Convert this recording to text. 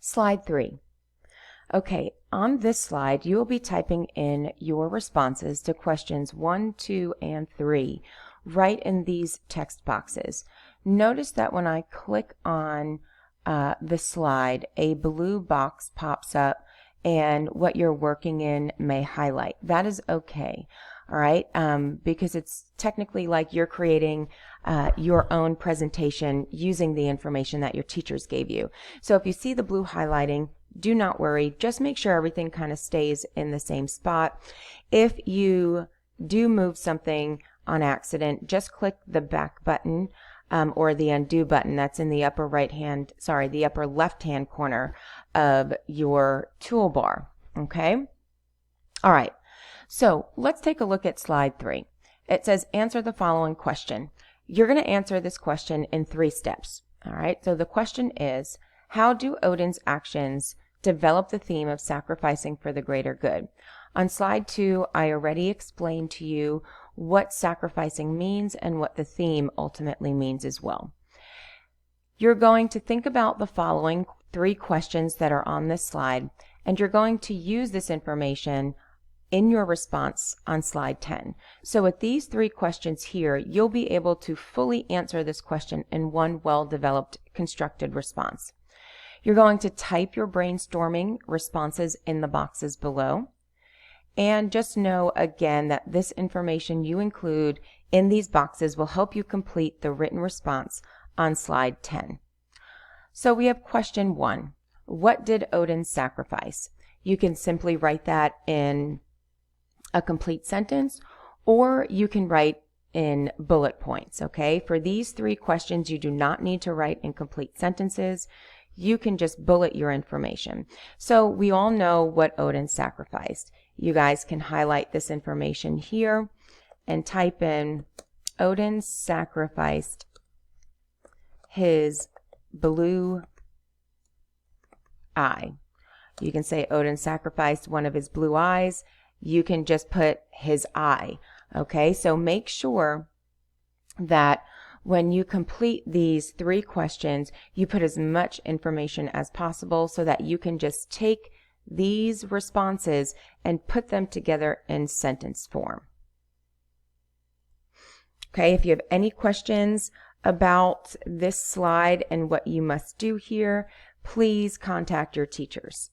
Slide 3. Okay, on this slide, you will be typing in your responses to questions 1, 2, and 3 right in these text boxes. Notice that when I click on the slide, a blue box pops up and what you're working in may highlight. That is okay, all right, because it's technically like you're creating your own presentation using the information that your teachers gave you. So if you see the blue highlighting, do not worry. Just make sure everything kind of stays in the same spot. If you do move something on accident, just click the back button or the undo button that's in the upper the upper left-hand corner of your toolbar. Okay? All right. So let's take a look at slide 3. It says answer the following question. You're going to answer this question in 3 steps. All right. So the question is, how do Odin's actions develop the theme of sacrificing for the greater good? On slide 2, I already explained to you what sacrificing means and what the theme ultimately means as well. You're going to think about the following 3 questions that are on this slide, and you're going to use this information in your response on slide 10. So with these 3 questions here, you'll be able to fully answer this question in one well-developed, constructed response. You're going to type your brainstorming responses in the boxes below. And just know again that this information you include in these boxes will help you complete the written response on slide 10. So we have question 1. What did Odin sacrifice? You can simply write that in a complete sentence, or you can write in bullet points, okay? For these 3 questions, you do not need to write in complete sentences. You can just bullet your information. So we all know what Odin sacrificed. You guys can highlight this information here and type in Odin sacrificed his blue eye. You can say Odin sacrificed one of his blue eyes. You can just put his eye. Okay, so make sure that when you complete these 3 questions, you put as much information as possible so that you can just take these responses and put them together in sentence form. Okay, if you have any questions about this slide and what you must do here, please contact your teachers.